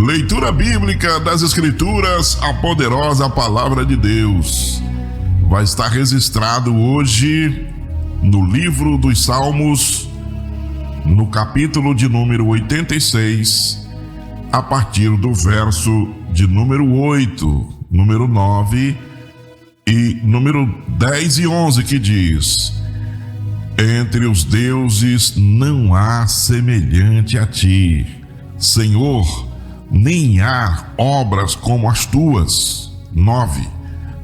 Leitura bíblica das Escrituras, a poderosa palavra de Deus. Vai estar registrado hoje no livro dos Salmos, no capítulo de número 86, a partir do verso de número 8, número 9 e número 10 e 11, que diz: Entre os deuses não há semelhante a ti, Senhor, nem há obras como as tuas. 9.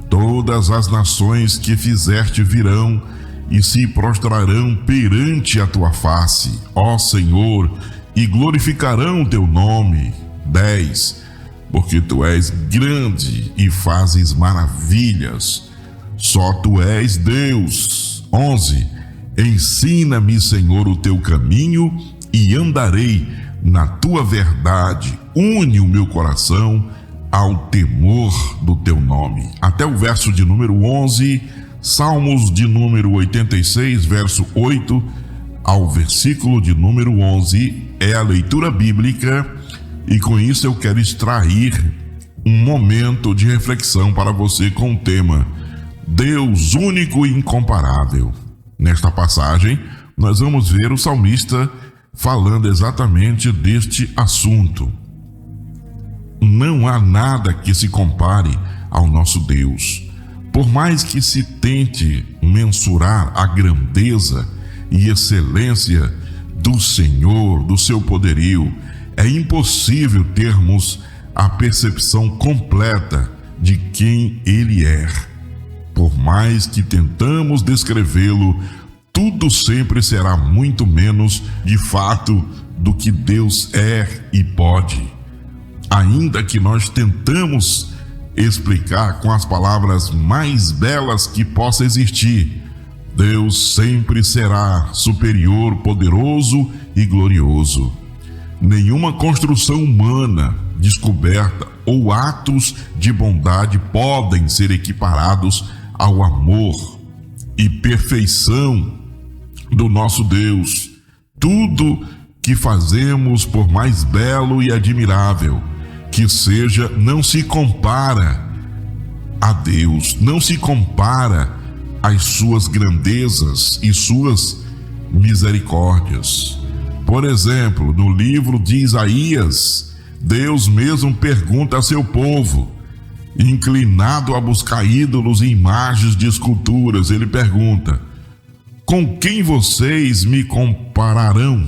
Todas as nações que fizeste virão e se prostrarão perante a tua face, ó Senhor, e glorificarão teu nome. 10. Porque tu és grande e fazes maravilhas, só tu és Deus. 11. Ensina-me, Senhor, o teu caminho e andarei na tua verdade. Une o meu coração ao temor do teu nome. Até o verso de número 11, Salmos de número 86, verso 8 ao versículo de número 11 é a leitura bíblica, e com isso eu quero extrair um momento de reflexão para você com o tema Deus único e incomparável. Nesta passagem, nós vamos ver o salmista falando exatamente deste assunto. Não há nada que se compare ao nosso Deus. Por mais que se tente mensurar a grandeza e excelência do Senhor, do seu poderio, é impossível termos a percepção completa de quem Ele é. Por mais que tentamos descrevê-lo, tudo sempre será muito menos de fato do que Deus é e pode. Ainda que nós tentamos explicar com as palavras mais belas que possa existir, Deus sempre será superior, poderoso e glorioso. Nenhuma construção humana, descoberta ou atos de bondade podem ser equiparados ao amor e perfeição do nosso Deus. Tudo que fazemos, por mais belo e admirável que seja, não se compara a Deus, não se compara às suas grandezas e suas misericórdias. Por exemplo, no livro de Isaías, Deus mesmo pergunta a seu povo, inclinado a buscar ídolos e imagens de esculturas, ele pergunta: com quem vocês me compararão?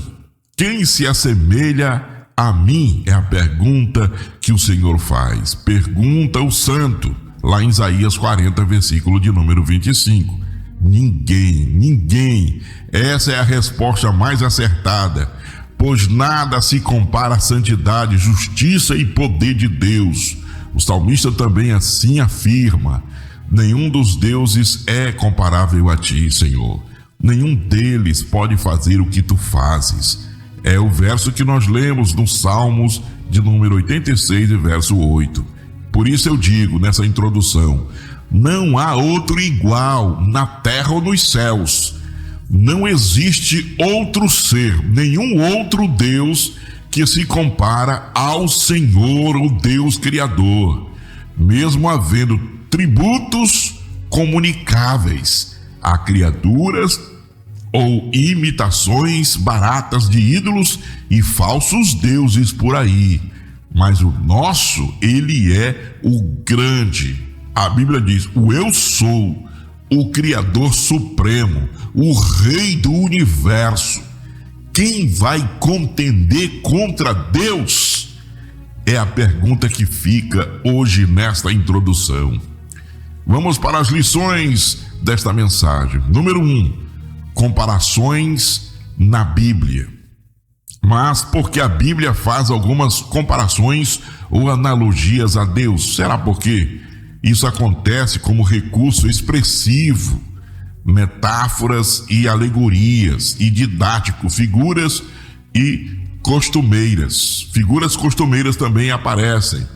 Quem se assemelha a mim? É a pergunta que o Senhor faz. Pergunta o santo, lá em Isaías 40, versículo de número 25. Ninguém. Essa é a resposta mais acertada, pois nada se compara à santidade, justiça e poder de Deus. O salmista também assim afirma: nenhum dos deuses é comparável a ti, Senhor. Nenhum deles pode fazer o que tu fazes. É o verso que nós lemos nos Salmos de número 86 e verso 8. Por isso eu digo nessa introdução: não há outro igual na terra ou nos céus. Não existe outro ser, nenhum outro Deus que se compara ao Senhor, o Deus Criador. Mesmo havendo tributos comunicáveis a criaturas ou imitações baratas de ídolos e falsos deuses por aí. Mas o nosso, ele é o grande. A Bíblia diz: o eu sou, o Criador Supremo, o Rei do Universo. Quem vai contender contra Deus? É a pergunta que fica hoje nesta introdução. Vamos para as lições desta mensagem. Número 1. Comparações na Bíblia. Mas porque a Bíblia faz algumas comparações ou analogias a Deus? Será porque isso acontece como recurso expressivo, metáforas e alegorias, e didático, figuras e costumeiras. Figuras costumeiras também aparecem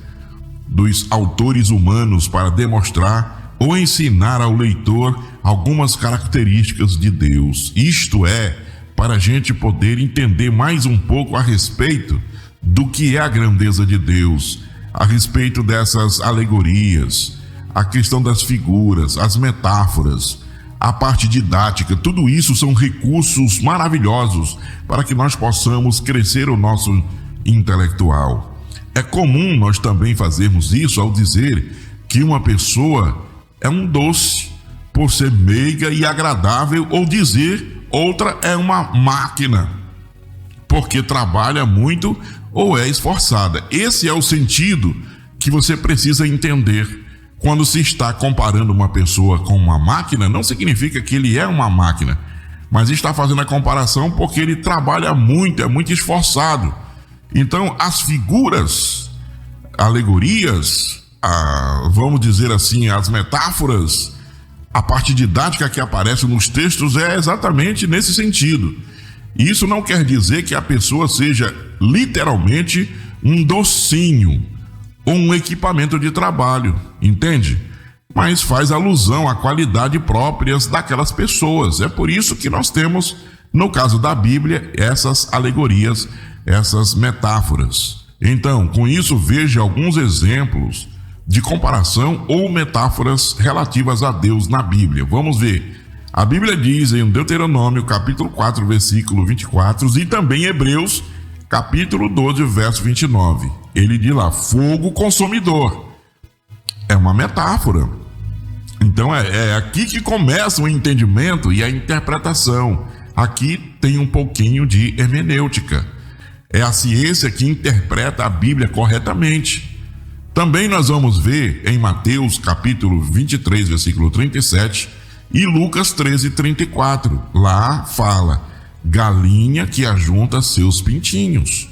dos autores humanos para demonstrar ou ensinar ao leitor algumas características de Deus. Isto é, para a gente poder entender mais um pouco a respeito do que é a grandeza de Deus, a respeito dessas alegorias, a questão das figuras, as metáforas, a parte didática. Tudo isso são recursos maravilhosos para que nós possamos crescer o nosso intelectual. É comum nós também fazermos isso ao dizer que uma pessoa é um doce, por ser meiga e agradável, ou dizer outra é uma máquina, porque trabalha muito ou é esforçada. Esse é o sentido que você precisa entender. Quando se está comparando uma pessoa com uma máquina, não significa que ele é uma máquina, mas está fazendo a comparação porque ele trabalha muito, é muito esforçado. Então, as figuras, alegorias, vamos dizer assim, as metáforas, a parte didática que aparece nos textos é exatamente nesse sentido. Isso não quer dizer que a pessoa seja literalmente um docinho ou um equipamento de trabalho, entende? Mas faz alusão à qualidade próprias daquelas pessoas. É por isso que nós temos, no caso da Bíblia, essas alegorias, essas metáforas. Então, com isso, veja alguns exemplos de comparação ou metáforas relativas a Deus na Bíblia. Vamos ver. A Bíblia diz em Deuteronômio, capítulo 4, versículo 24, e também em Hebreus, capítulo 12, verso 29. Ele diz lá, fogo consumidor. É uma metáfora. Então é aqui que começa o entendimento e a interpretação. Aqui tem um pouquinho de hermenêutica. É a ciência que interpreta a Bíblia corretamente. Também nós vamos ver em Mateus capítulo 23, versículo 37 e Lucas 13, 34. Lá fala, galinha que ajunta seus pintinhos.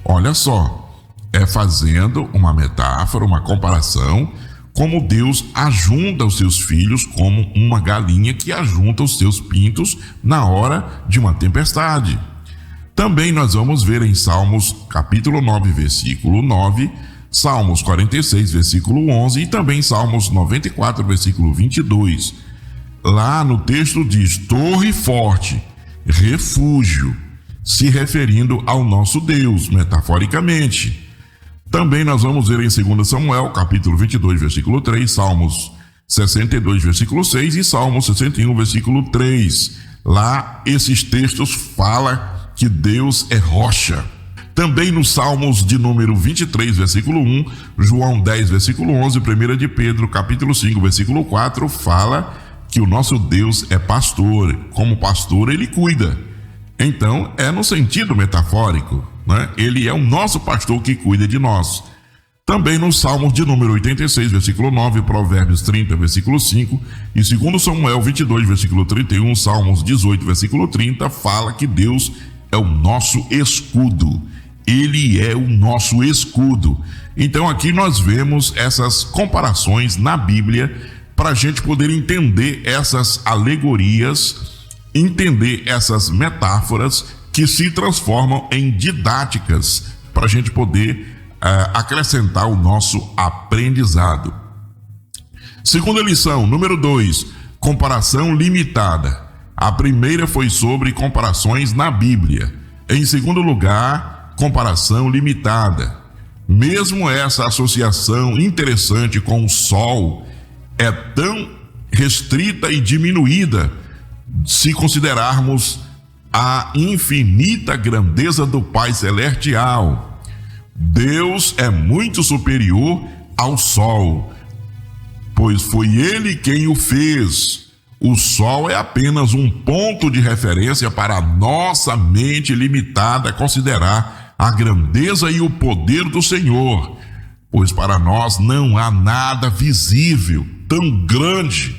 Olha só, é fazendo uma metáfora, uma comparação, como Deus ajunta os seus filhos como uma galinha que ajunta os seus pintos na hora de uma tempestade. Também nós vamos ver em Salmos capítulo 9, versículo 9, Salmos 46, versículo 11 e também Salmos 94, versículo 22. Lá no texto diz, torre forte, refúgio, se referindo ao nosso Deus, metaforicamente. Também nós vamos ver em 2 Samuel, capítulo 22, versículo 3, Salmos 62, versículo 6 e Salmos 61, versículo 3. Lá esses textos falam que Deus é rocha. Também nos Salmos de número 23, versículo 1, João 10, versículo 11, 1 de Pedro, capítulo 5, versículo 4, fala que o nosso Deus é pastor. Como pastor, ele cuida. Então, é no sentido metafórico, né? Ele é o nosso pastor que cuida de nós. Também nos Salmos de número 86, versículo 9, Provérbios 30, versículo 5, e 2 Samuel 22, versículo 31, Salmos 18, versículo 30, fala que Deus é o nosso escudo. Ele é o nosso escudo. Então aqui nós vemos essas comparações na Bíblia para a gente poder entender essas alegorias, entender essas metáforas que se transformam em didáticas para a gente poder acrescentar o nosso aprendizado. Segunda lição, número 2, comparação limitada. A primeira foi sobre comparações na Bíblia. Em segundo lugar, comparação limitada. Mesmo essa associação interessante com o Sol é tão restrita e diminuída se considerarmos a infinita grandeza do Pai Celestial. Deus é muito superior ao Sol, pois foi Ele quem o fez. O Sol é apenas um ponto de referência para a nossa mente limitada considerar a grandeza e o poder do Senhor, pois para nós não há nada visível tão grande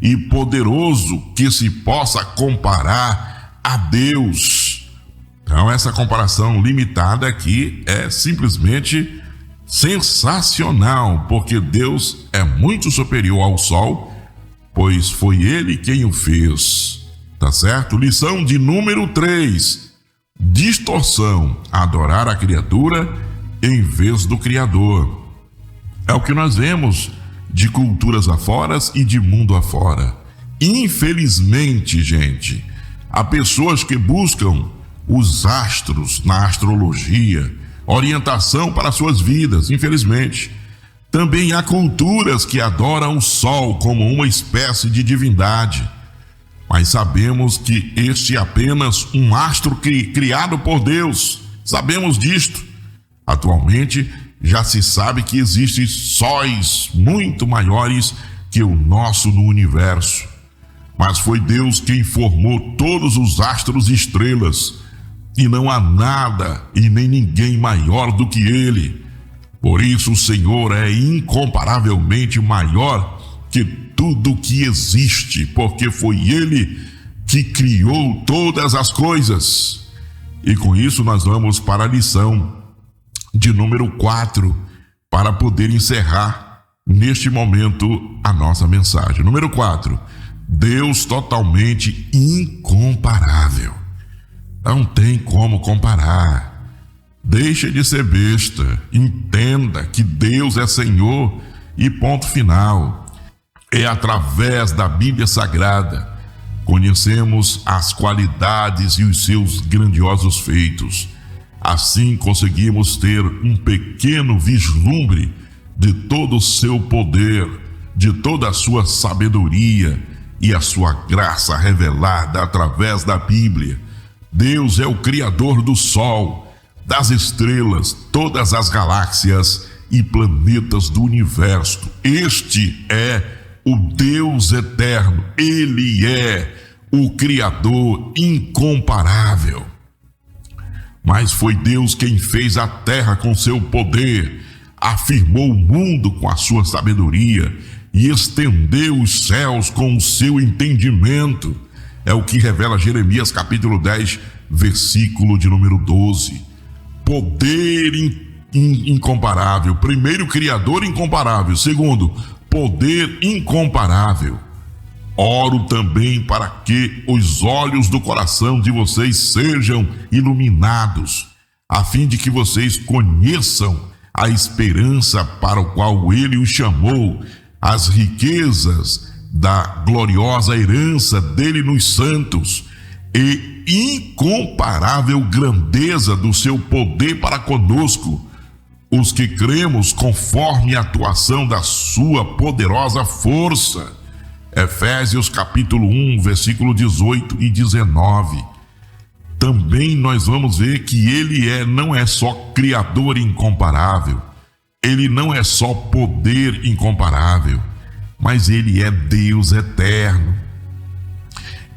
e poderoso que se possa comparar a Deus. Então essa comparação limitada aqui é simplesmente sensacional, porque Deus é muito superior ao Sol, pois foi Ele quem o fez. Tá certo? Lição de número 3. Distorção, adorar a criatura em vez do Criador. É o que nós vemos de culturas afora e de mundo afora. Infelizmente, há pessoas que buscam os astros na astrologia, orientação para suas vidas, infelizmente. Também há culturas que adoram o sol como uma espécie de divindade, mas sabemos que este é apenas um astro criado por Deus. Sabemos disto. Atualmente, já se sabe que existem sóis muito maiores que o nosso no universo. Mas foi Deus quem formou todos os astros e estrelas, e não há nada e nem ninguém maior do que Ele. Por isso o Senhor é incomparavelmente maior que tudo que existe, porque foi Ele que criou todas as coisas. E com isso nós vamos para a lição de número 4, para poder encerrar neste momento a nossa mensagem. Número 4, Deus totalmente incomparável. Não tem como comparar. Deixe de ser besta. Entenda que Deus é Senhor e ponto final. É através da Bíblia Sagrada conhecemos as qualidades e os seus grandiosos feitos. Assim conseguimos ter um pequeno vislumbre de todo o seu poder, de toda a sua sabedoria e a sua graça revelada através da Bíblia. Deus é o Criador do Sol, das estrelas, todas as galáxias e planetas do universo. Este é o Deus eterno. Ele é o Criador incomparável. Mas foi Deus quem fez a terra com seu poder, afirmou o mundo com a sua sabedoria e estendeu os céus com o seu entendimento. É o que revela Jeremias capítulo 10, versículo de número 12. Poder incomparável. Primeiro, Criador incomparável. Segundo, poder incomparável. Oro também para que os olhos do coração de vocês sejam iluminados, a fim de que vocês conheçam a esperança para o qual Ele os chamou, as riquezas da gloriosa herança dele nos santos e incomparável grandeza do seu poder para conosco, os que cremos conforme a atuação da sua poderosa força. Efésios capítulo 1, versículo 18 e 19. Também nós vamos ver que Ele não é só Criador incomparável, Ele não é só poder incomparável, mas Ele é Deus eterno.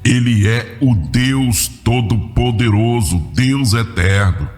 Ele é o Deus todo-poderoso, Deus eterno.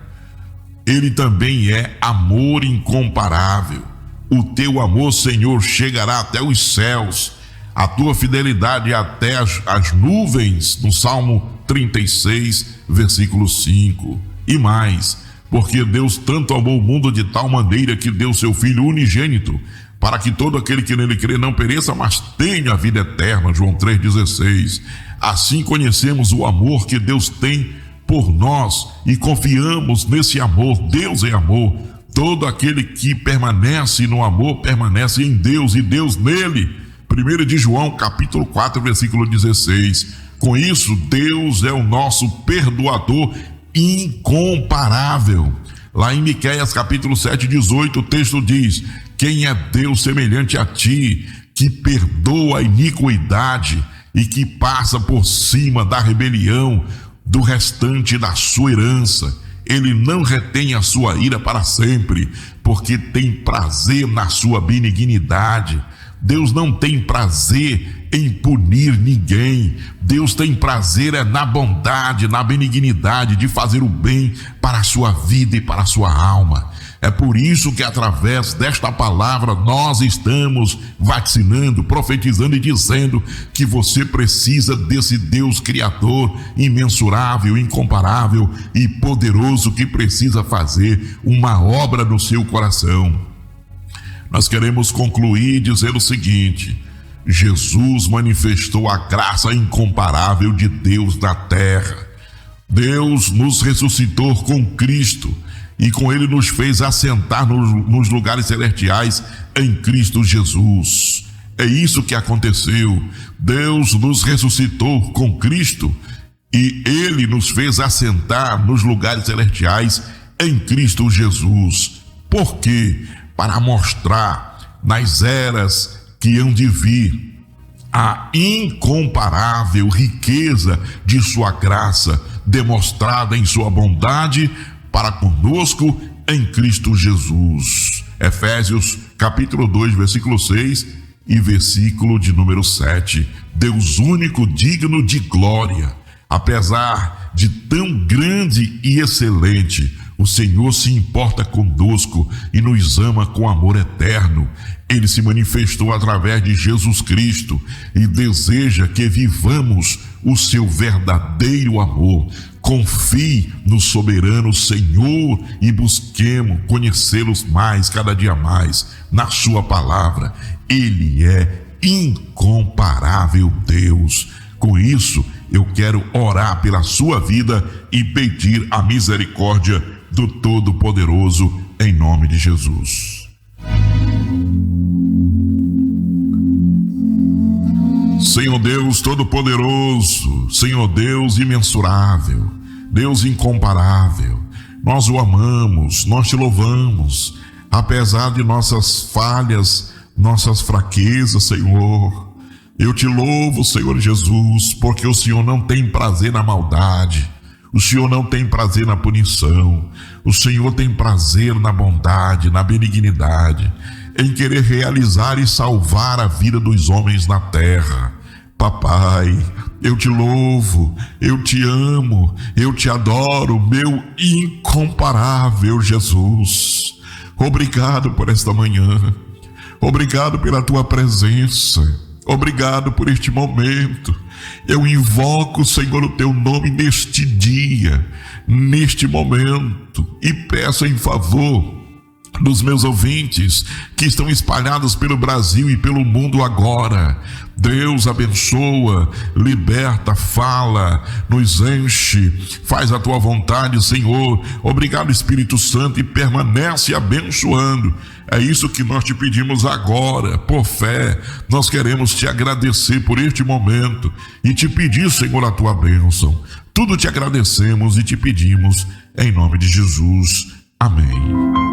Ele também é amor incomparável. O teu amor, Senhor, chegará até os céus, a tua fidelidade até as nuvens, no Salmo 36, versículo 5. E mais, porque Deus tanto amou o mundo de tal maneira que deu seu Filho unigênito, para que todo aquele que nele crê não pereça, mas tenha a vida eterna, João 3,16. Assim conhecemos o amor que Deus tem por nós e confiamos nesse amor. Deus é amor. Todo aquele que permanece no amor permanece em Deus e Deus nele. 1 de João, capítulo 4, versículo 16. Com isso, Deus é o nosso perdoador incomparável. Lá em Miqueias, capítulo 7, 18, o texto diz: quem é Deus semelhante a ti, que perdoa a iniquidade e que passa por cima da rebelião do restante da sua herança? Ele não retém a sua ira para sempre, porque tem prazer na sua benignidade. Deus não tem prazer em punir ninguém. Deus tem prazer na bondade, na benignidade de fazer o bem para a sua vida e para a sua alma. É por isso que através desta palavra nós estamos vacinando, profetizando e dizendo que você precisa desse Deus Criador imensurável, incomparável e poderoso, que precisa fazer uma obra no seu coração. Nós queremos concluir dizendo o seguinte: Jesus manifestou a graça incomparável de Deus na terra. Deus nos ressuscitou com Cristo e com Ele nos fez assentar nos lugares celestiais em Cristo Jesus. É isso que aconteceu. Deus nos ressuscitou com Cristo e Ele nos fez assentar nos lugares celestiais em Cristo Jesus. Por quê? Para mostrar nas eras que hão de vir a incomparável riqueza de sua graça, demonstrada em sua bondade para conosco em Cristo Jesus. Efésios capítulo 2, versículo 6 e versículo de número 7. Deus único, digno de glória. Apesar de tão grande e excelente, o Senhor se importa conosco e nos ama com amor eterno. Ele se manifestou através de Jesus Cristo e deseja que vivamos o seu verdadeiro amor. Confie no soberano Senhor e busquemos conhecê-los mais, cada dia mais, na sua palavra. Ele é incomparável Deus. Com isso, eu quero orar pela sua vida e pedir a misericórdia do Todo-Poderoso em nome de Jesus. Senhor Deus Todo-Poderoso, Senhor Deus imensurável, Deus incomparável, nós o amamos, nós te louvamos, apesar de nossas falhas, nossas fraquezas, Senhor. Eu te louvo, Senhor Jesus, porque o Senhor não tem prazer na maldade, o Senhor não tem prazer na punição, o Senhor tem prazer na bondade, na benignidade, em querer realizar e salvar a vida dos homens na terra. Papai, eu te louvo, eu te amo, eu te adoro, meu incomparável Jesus. Obrigado por esta manhã, obrigado pela tua presença, obrigado por este momento. Eu invoco, Senhor, o teu nome neste dia, neste momento, e peço em favor dos meus ouvintes que estão espalhados pelo Brasil e pelo mundo agora. Deus abençoa, liberta, fala, nos enche, faz a tua vontade, Senhor. Obrigado, Espírito Santo, e permanece abençoando. É isso que nós te pedimos agora, por fé. Nós queremos te agradecer por este momento e te pedir, Senhor, a tua bênção. Tudo te agradecemos e te pedimos em nome de Jesus. Amém.